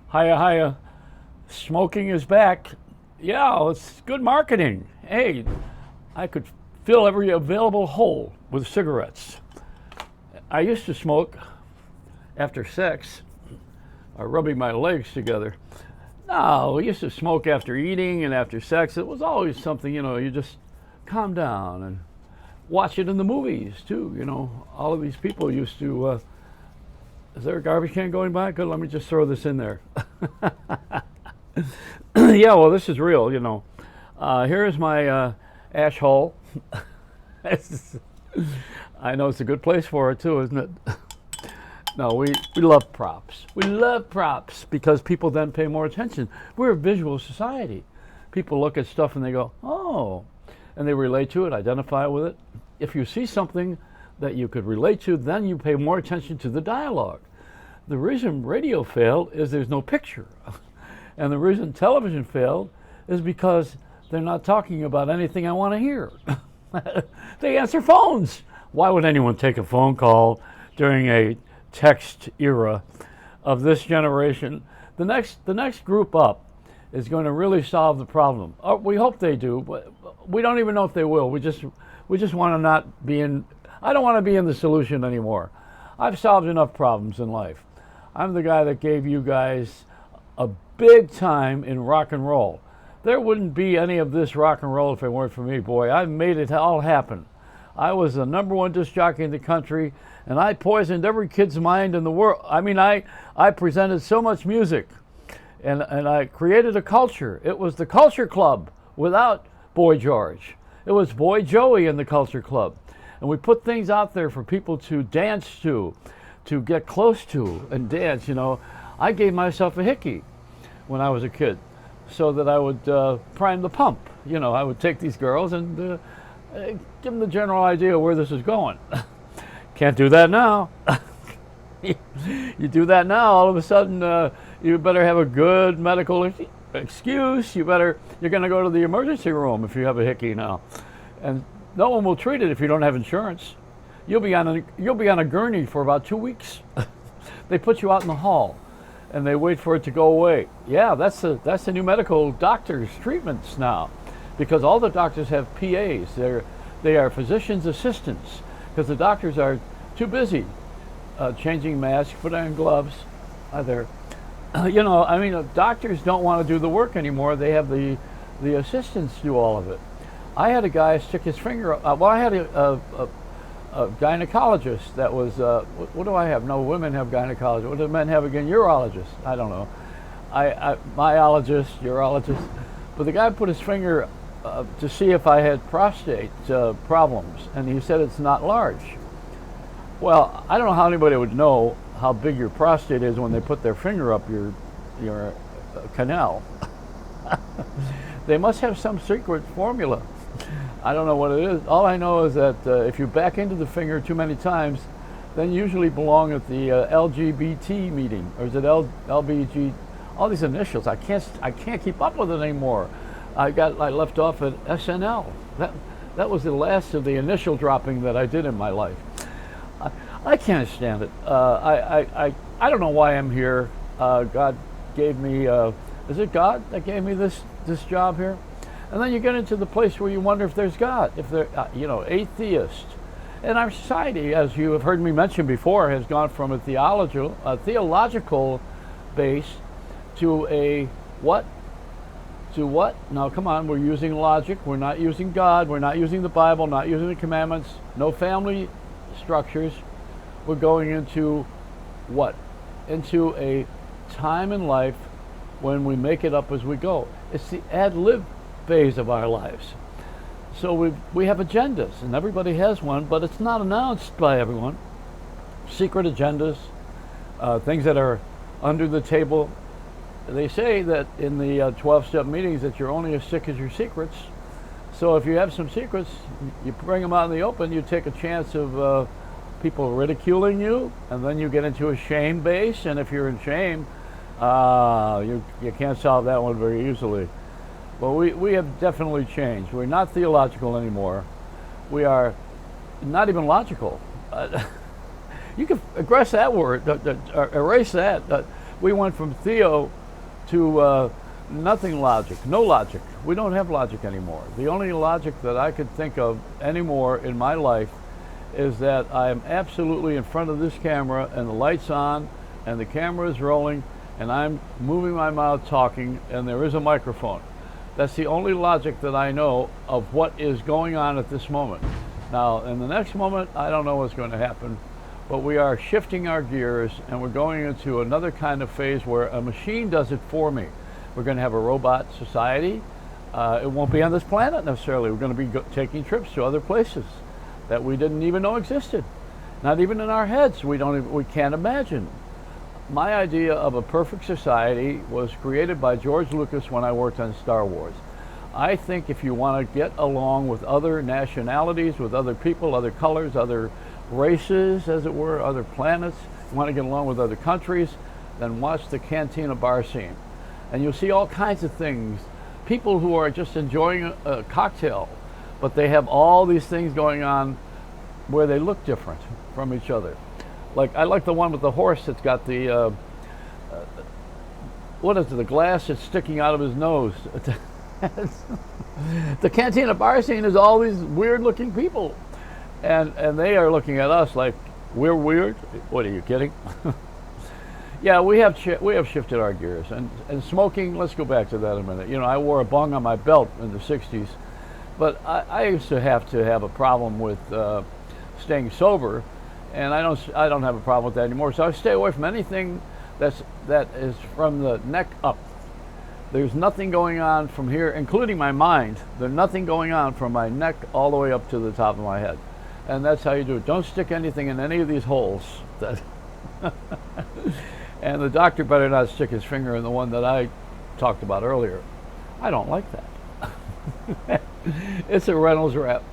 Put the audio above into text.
Hiya, hiya. Smoking is back. Yeah, it's good marketing. Hey, I could fill every available hole with cigarettes. I used to smoke after sex, or rubbing my legs together. No, we used to smoke after eating and after sex. It was always something, you just calm down and watch it in the movies too. All of these people used to. Is there a garbage can going by? Good, let me just throw this in there. Yeah, well, this is real, Here is my ash hole. I know it's a good place for it too, isn't it? No, we love props. We love props because people then pay more attention. We're a visual society. People look at stuff and they go, oh, and they relate to it, identify with it. If you see something that you could relate to, then you pay more attention to the dialogue. The reason radio failed is there's no picture. And the reason television failed is because they're not talking about anything I want to hear. They answer phones. Why would anyone take a phone call during a text era of this generation? The next group up is going to really solve the problem. We hope they do, but we don't even know if they will. We just want to not be in. I don't want to be in the solution anymore. I've solved enough problems in life. I'm the guy that gave you guys a big time in rock and roll. There wouldn't be any of this rock and roll if it weren't for me, boy. I made it all happen. I was the #1 disc jockey in the country, and I poisoned every kid's mind in the world. I mean, I presented so much music, and I created a culture. It was the Culture Club without Boy George. It was Boy Joey in the Culture Club. And we put things out there for people to dance to get close to and dance. I gave myself a hickey when I was a kid so that I would prime the pump. I would take these girls and give them the general idea where this is going. Can't do that now. You do that now, all of a sudden you better have a good medical excuse. You're going to go to the emergency room if you have a hickey now. And no one will treat it if you don't have insurance. You'll be on a gurney for about 2 weeks. They put you out in the hall, and they wait for it to go away. Yeah, that's the new medical doctors' treatments now, because all the doctors have PAs. They are physicians' assistants, because the doctors are too busy changing masks, putting on gloves. Doctors don't want to do the work anymore. They have the assistants do all of it. I had a guy stick his finger up. I had a gynecologist that was, what do I have? No, women have gynecologists. What do men have again? Urologists. I don't know. Myologist, urologist. But the guy put his finger to see if I had prostate problems, and he said it's not large. Well, I don't know how anybody would know how big your prostate is when they put their finger up your canal. They must have some secret formula. I don't know what it is. All I know is that if you back into the finger too many times, then you usually belong at the LGBT meeting, or is it LBG? All these initials. I can't keep up with it anymore. I left off at SNL. That was the last of the initial dropping that I did in my life. I can't stand it. I don't know why I'm here. God gave me. Is it God that gave me this job here? And then you get into the place where you wonder if there's God, if they're, atheist. And our society, as you have heard me mention before, has gone from a theological base to a what? To what? Now, come on, we're using logic. We're not using God. We're not using the Bible, not using the commandments, no family structures. We're going into what? Into a time in life when we make it up as we go. It's the ad-lib phase of our lives. So we have agendas, and everybody has one, but it's not announced by everyone. Secret agendas, things that are under the table. They say that in the 12-step meetings that you're only as sick as your secrets. So if you have some secrets, you bring them out in the open, you take a chance of people ridiculing you, and then you get into a shame base, and if you're in shame, you can't solve that one very easily. But we have definitely changed. We're not theological anymore. We are not even logical. You can erase that word. We went from Theo to nothing logic, no logic. We don't have logic anymore. The only logic that I could think of anymore in my life is that I am absolutely in front of this camera and the light's on and the camera is rolling and I'm moving my mouth talking and there is a microphone. That's the only logic that I know of what is going on at this moment. Now, in the next moment, I don't know what's going to happen, but we are shifting our gears and we're going into another kind of phase where a machine does it for me. We're going to have a robot society. It won't be on this planet necessarily. We're going to be taking trips to other places that we didn't even know existed. Not even in our heads. We can't imagine. My idea of a perfect society was created by George Lucas when I worked on Star Wars. I think if you want to get along with other nationalities, with other people, other colors, other races, as it were, other planets, you want to get along with other countries, then watch the Cantina bar scene. And you'll see all kinds of things. People who are just enjoying a cocktail, but they have all these things going on where they look different from each other. Like, I like the one with the horse that's got the, what is it, the glass that's sticking out of his nose. The Cantina bar scene is all these weird looking people. And they are looking at us like, we're weird? What, are you kidding? Yeah, we have shifted our gears. And smoking, let's go back to that a minute. You know, I wore a bong on my belt in the 60s, but I used to have a problem with staying sober, and I don't have a problem with that anymore. So I stay away from anything that is from the neck up. There's nothing going on from here, including my mind. There's nothing going on from my neck all the way up to the top of my head. And that's how you do it. Don't stick anything in any of these holes. And the doctor better not stick his finger in the one that I talked about earlier. I don't like that. It's a Reynolds wrap.